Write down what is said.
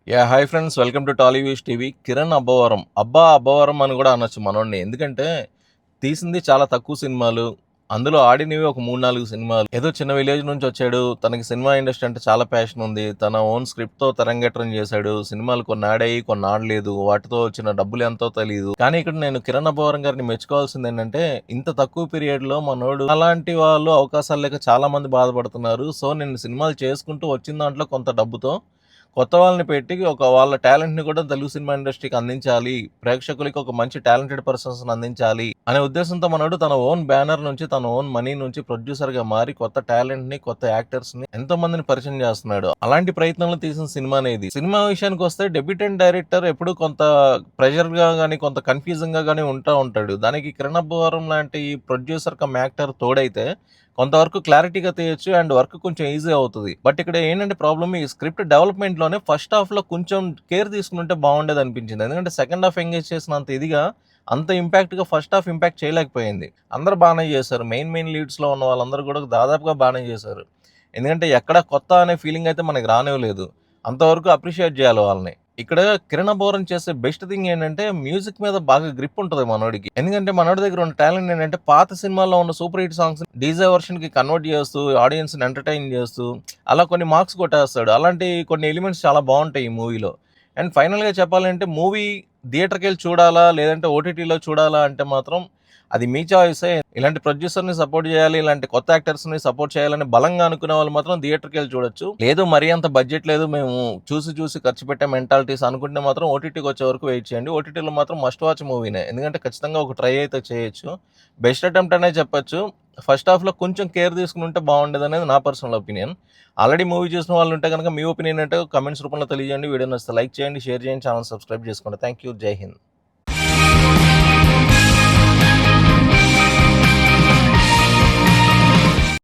Hi friends, welcome to Tollyviews TV. Kiran Abbavaram, Abbavaram అని కూడా అనొచ్చు మనోడిని. ఎందుకంటే తీసింది చాలా తక్కువ సినిమాలు, అందులో ఆడినవి ఒక 3-4 సినిమాలు. ఏదో చిన్న విలేజ్ నుంచి వచ్చాడు, తనకి సినిమా ఇండస్ట్రీ అంటే చాలా ప్యాషన్ ఉంది, తన ఓన్ స్క్రిప్ట్తో తెరంగేట్రం చేశాడు. సినిమాలు కొన్ని ఆడాయి, కొన్ని ఆడలేదు, వాటితో వచ్చిన డబ్బులు ఎంతో తెలియదు. కానీ ఇక్కడ నేను కిరణ్ అబ్బవరం గారిని మెచ్చుకోవాల్సింది ఏంటంటే, ఇంత తక్కువ పీరియడ్లో మనోడు అలాంటి వాళ్ళు అవకాశాలు లేక చాలా మంది బాధపడుతున్నారు. సో నేను సినిమాలు చేసుకుంటూ వచ్చిన దాంట్లో కొంత డబ్బుతో కొత్త వాళ్ళని పెట్టి వాళ్ళ టాలెంట్‌ని కూడా తెలుగు సినిమా ఇండస్ట్రీకి అందించాలి. ప్రేక్షకులకి ఒక మంచి టాలెంటెడ్ పర్సన్స్‌ని అందించాలి అనే ఉద్దేశంతో మనోడు తన ఓన్ బ్యానర్ నుంచి, తన ఓన్ మనీ నుంచి ప్రొడ్యూసర్‌గా మారి కొత్త టాలెంట్‌ని, కొత్త యాక్టర్స్‌ని ఎంతో మందిని పరిచయం చేస్తున్నాడు. అలాంటి ప్రయత్నంలో తీసిన సినిమానే ఇది. సినిమా విషయానికొస్తే డెబ్యూటెంట్ డైరెక్టర్ ఎప్పుడూ కొంత ప్రెషర్‌గా గాని, కొంత కన్‌ఫ్యూజింగ్‌గా గాని ఉంటాడు. దానికి కిరణ్ అబ్బవరం లాంటి ప్రొడ్యూసర్ కమ్ యాక్టర్ తోడైతే కొంతవరకు క్లారిటీగా తీయొచ్చు అండ్ వర్క్ కొంచెం ఈజీ అవుతుంది. బట్ ఇక్కడ ఏంటంటే ప్రాబ్లమ్, ఈ స్క్రిప్ట్ డెవలప్మెంట్లోనే ఫస్ట్ హాఫ్లో కొంచెం కేర్ తీసుకుంటే బాగుండేది అనిపించింది. ఎందుకంటే సెకండ్ హాఫ్ ఎంగేజ్ చేసినంత ఇదిగా అంత ఇంపాక్ట్గా ఫస్ట్ హాఫ్ ఇంపాక్ట్ చేయలేకపోయింది. అందరూ బాగానే చేశారు, మెయిన్ లీడ్స్లో ఉన్న వాళ్ళందరూ కూడా దాదాపుగా బాగానే చేశారు. ఎందుకంటే ఎక్కడ కొత్త అనే ఫీలింగ్ అయితే మనకి రానివ్వలేదు. అంతవరకు అప్రిషియేట్ చేయాలి వాళ్ళని. ఇక్కడ కిరణ్ అబ్బవరం చేసే బెస్ట్ థింగ్ ఏంటంటే మ్యూజిక్ మీద బాగా గ్రిప్ ఉంటుంది మనోడికి. ఎందుకంటే మనోడి దగ్గర ఉన్న టాలెంట్ ఏంటంటే పాత సినిమాల్లో ఉన్న super hit songs DJ version కి కన్వర్ట్ చేస్తూ ఆడియన్స్ని ఎంటర్టైన్ చేస్తూ అలా కొన్ని మార్క్స్ కొట్టేస్తాడు. అలాంటి కొన్ని ఎలిమెంట్స్ చాలా బాగుంటాయి ఈ మూవీలో. అండ్ ఫైనల్గా చెప్పాలంటే మూవీ థియేటర్కి వెళ్ళి చూడాలా లేదంటే ఓటీటీలో చూడాలా అంటే మాత్రం అది మీ చాయిసే. ఇలాంటి ప్రొడ్యూసర్ని సపోర్ట్ చేయాలి, ఇలాంటి కొత్త యాక్టర్స్ని సపోర్ట్ చేయాలని బలంగా అనుకునే వాళ్ళు మాత్రం థియేటర్కి వెళ్ళి చూడొచ్చు. లేదు మరీ అంత బడ్జెట్ లేదు, మేము చూసి ఖర్చు పెట్టే మెంటాలిటీస్ అనుకుంటే మాత్రం ఓటీటీకి వచ్చే వరకు వెయిట్ చేయండి. ఓటీటీలో మాత్రం మస్ట్ వాచ్ మూవీనే, ఎందుకంటే ఖచ్చితంగా ఒక ట్రై అయితే చేయొచ్చు. బెస్ట్ అటెంప్ట్ అనే చెప్పొచ్చు. ఫస్ట్ హాఫ్లో కొంచెం కేర్ తీసుకుని ఉంటే బాగుండేది అనేది నా పర్సనల్ ఒపీనియన్. ఆల్రెడీ మూవీ చూసిన వాళ్ళు ఉంటే కనుక మీ ఒపీనియన్ అంటే కమెంట్స్ రూపంలో తెలియజేయండి. వీడియో నచ్చితే లైక్ చేయండి, షేర్ చేయండి, ఛానల్ సబ్స్క్రైబ్ చేసుకోండి. Thank you. జై హింద్.